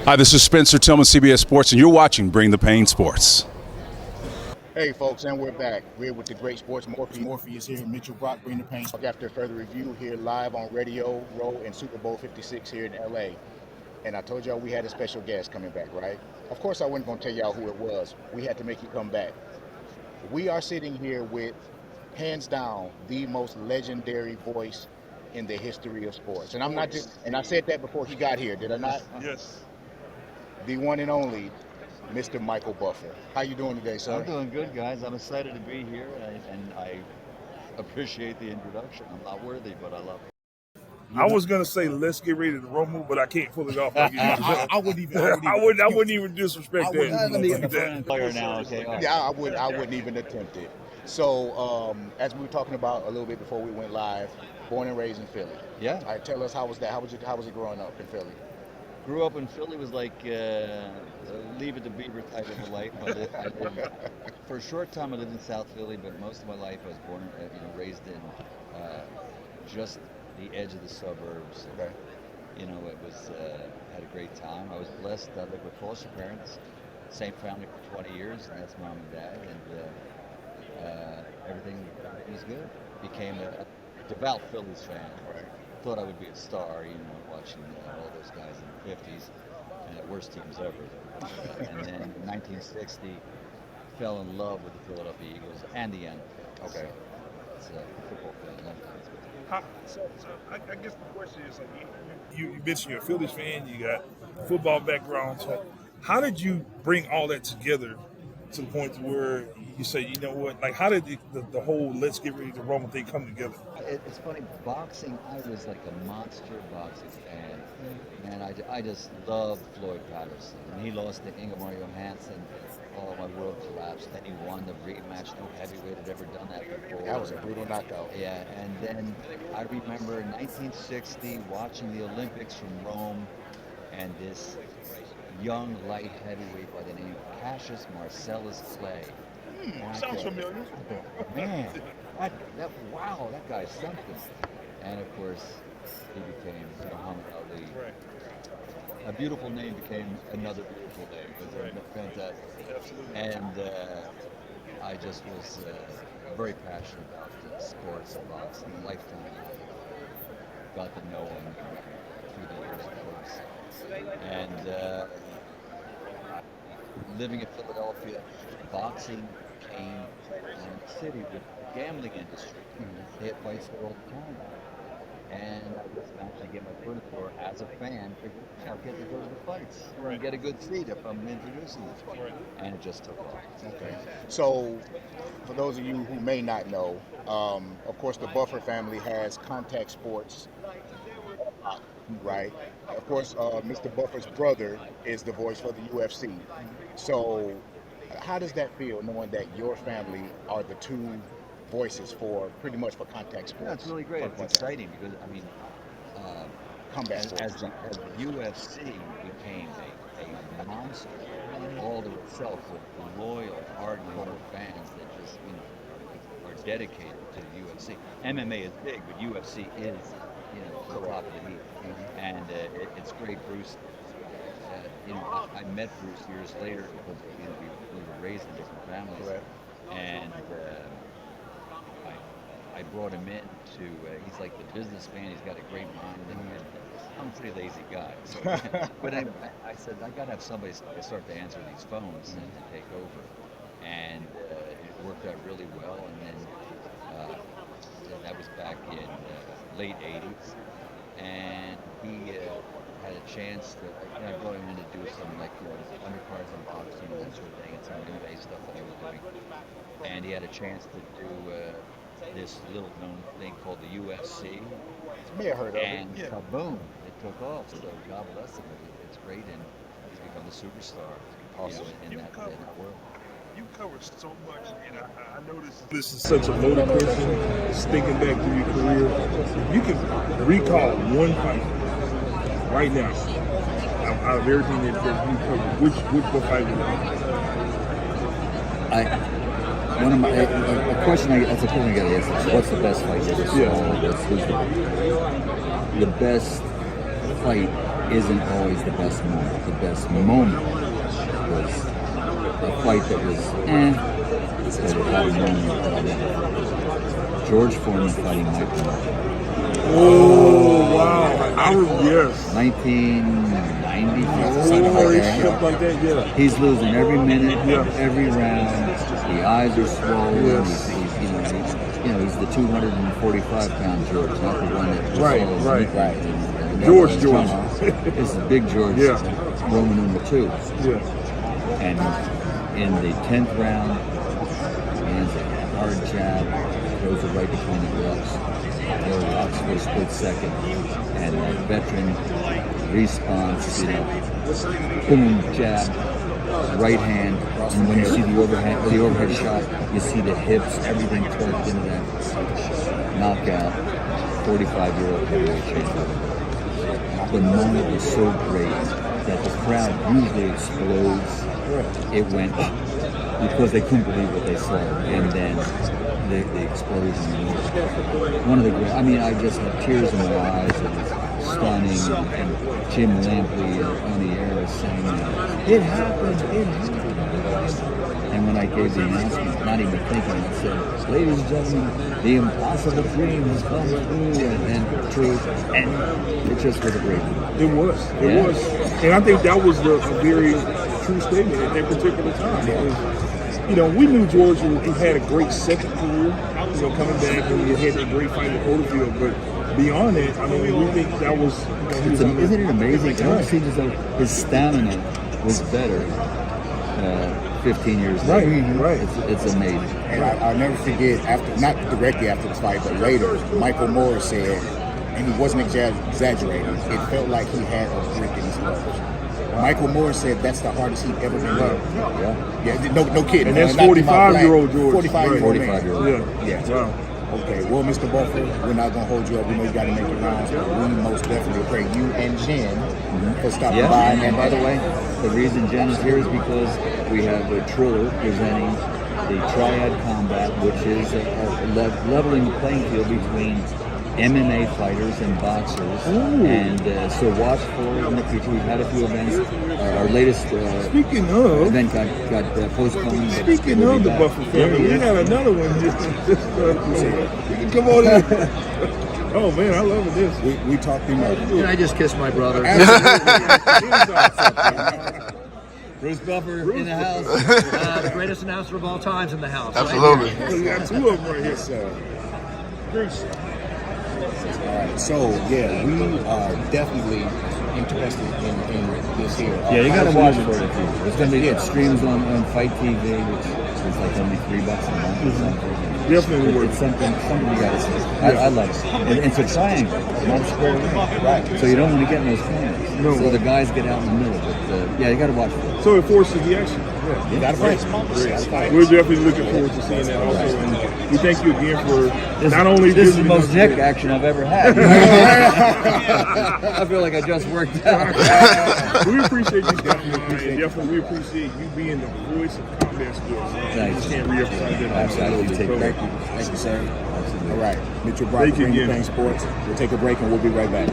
Hi, this is Spencer Tillman, CBS Sports, and you're watching Bring the Pain Sports. Hey folks, and we're back. We're with the great sports Morphe is here. Mitchell Brock, Bring the Pain. After further review here live on Radio Row and Super Bowl 56 here in LA. And I told y'all we had a special guest coming back, right? Of course I wasn't gonna tell y'all who it was. We had to make you come back. We are sitting here with, hands down, the most legendary voice in the history of sports. And I'm not just, and I said that before he got here, did I not? Yes. The one and only Mr. Michael Buffer. How you doing today, sir? I'm doing good, guys. I'm excited to be here, and I appreciate the introduction. I'm not worthy, but I love it. I was gonna say let's get ready to rumble, but I can't pull it off. Like I wouldn't even. I wouldn't even disrespect that. Player now, okay. All right. Yeah, I wouldn't even attempt it. So, as we were talking about a little bit before we went live, born and raised in Philly. Yeah. All right, tell us, how was that? How was it growing up in Philly? Grew up in Philly, was like Leave It to Beaver type of a life. For a short time, I lived in South Philly, but most of my life I was born, raised in just the edge of the suburbs. Okay. You know, it was had a great time. I was blessed. I lived with foster parents, same family for 20 years, and that's mom and dad, and everything was good. Became a devout Phillies fan. Right. Thought I would be a star, watching all those guys in the 50s, and worst teams ever. And then in 1960, fell in love with the Philadelphia Eagles and the Yankees. Okay. It's a football fan. So I guess the question is, like, you mentioned you're a Phillies fan, you got football background. So how did you bring all that together to the point to where you say, you know what, like, how did the whole let's get ready to rumble thing come together? It's funny, boxing, I was like a monster boxing fan. And I just loved Floyd Patterson. When he lost to Ingemar Johansson, oh, my world collapsed. Then he won the rematch. No heavyweight had ever done that before. That was a brutal knockout. Yeah, and then I remember in 1960 watching the Olympics from Rome, and this young light heavyweight by the name of Cassius Marcellus Clay. Sounds familiar. Man, wow, that guy's something. And of course, he became Muhammadali. Right. A beautiful name became another beautiful name. It was fantastic. Absolutely. And I just was very passionate about sports and boxing, a lifetime. Got to know him through the years, of course. And living in Philadelphia, boxing came in the city with the gambling industry. They had fights there all the time. And I just managed to get my foot in the door as a fan, I'll get to go to the fights and get a good seat if I'm introducing them. Right. And it just took off. Okay. So, for those of you who may not know, of course, the Buffer family has contact sports, right? Of course, Mr. Buffer's brother is the voice for the UFC. So, how does that feel, knowing that your family are the two voices for pretty much for contact sports? Yeah, it's really great. It's exciting because, I mean, Combat as sports. the UFC became a monster all to itself with loyal, hardcore fans that just, are dedicated to the UFC. MMA is big, but UFC is, the top of the heap. And it's great. Bruce, I met Bruce years later because we were raised in different families. Correct. And I brought him in to, he's like the businessman, he's got a great mind, and I'm a pretty lazy guy. So, but I said, I gotta have somebody start to answer these phones and to take over. And it worked out really well, and then that was back in late 80s. And he had a chance to, I brought him in to do some undercards and boxing and that sort of thing, and some new stuff that I was doing. And he had a chance to do this little known thing called the UFC. May have heard of it. And kaboom, it took off. So God bless him. It's great, and he's become a superstar. Awesome. In that world. You covered so much, and I noticed this is such a loaded question. Just thinking back through your career, if you can recall one fight right now out of everything that you covered, which fight would A question that's a question I got to answer. What's the best fight you ever saw? Yeah. The best fight isn't always the best moment. The best moment was a fight that was but it had a moment that I'll never forget. George Foreman fighting Mike Tyson. Oh, wow. Yes. 1990, something like that, yeah. He's losing every minute, Yeah. every round. The eyes are swollen. Yes. He's the 245-pound George, not the one that was Right. George. This is Big George, Yeah. Roman number 2. Yeah. And in the 10th round, he lands a hard jab, throws it right between the gloves. Rocks for a split second, and that veteran response, boom, jab, right hand, and when you see the overhead shot, you see the hips, everything torqued into that knockout. 45-year-old heavyweight champion. The moment was so great that the crowd usually explodes. It went because they couldn't believe what they saw, and then the explosion. One of the great. I just had tears in my eyes. It was stunning. And Jim Lampley on the air was saying, "It happened! It happened!" And when I gave the announcement, not even thinking, I said, "Ladies and gentlemen, the impossible dream has come true," and true. And it just was a great one. It was. It was. And I think that was a very true statement at that particular time. It was, we knew George had a great second career, coming back, and he had a great fight with Holyfield. But beyond that, we think that was. Isn't it amazing? It almost seems as though his stamina was better 15 years later. Right. It's amazing. And I'll never forget, not directly after the fight, but later, Michael Moore said, and he wasn't exaggerating, it felt like he had a brick in his nose. Michael Moore said that's the hardest he'd ever been hit. Yeah, no kidding. And that's 45-year-old George. 45-year-old man. Yeah. Wow. Okay, well, Mr. Buffer, we're not going to hold you up. We know you got to make your rounds, but we most definitely appreciate you and Jen for stopping by. And by the way, the reason Jen is here is because we have a Triller presenting the Triad Combat, which is a leveling playing field between MMA fighters and boxers. Ooh. And so watch for it in the future. We've had a few events. Our latest Speaking of, event got postponed. Speaking of the Buffer family, we got another one. You can come on in. Oh man, I love this. We talked him up. Can I just kiss my brother? Bruce Buffer in the house. The greatest announcer of all times in the house. Absolutely. We got two of them right here. So, Bruce. all right. So yeah, we are definitely interested in this here. Yeah, you gotta watch for it. It's gonna be streams on Fight TV, which is like only $3 a month or something. Definitely worth It's something you gotta see. I love it. And it's a triangle, not a square ring. Right. So you don't want to get in those corners. No. So the guys get out in the middle. But you gotta watch for it. So it forces the action. You got to fight. We're definitely looking forward to seeing that also. And we thank you again for not only This is the visiting most us neck today. action I've ever had. I feel like I just worked out. We appreciate you stopping by, and definitely we appreciate you being the voice of combat sports. Thanks. I can't re-emphasize that. Absolutely. So, Thank you, sir. All right, Mitchell Brock, Thank you Bring the again. Pain Sports. We'll take a break and we'll be right back.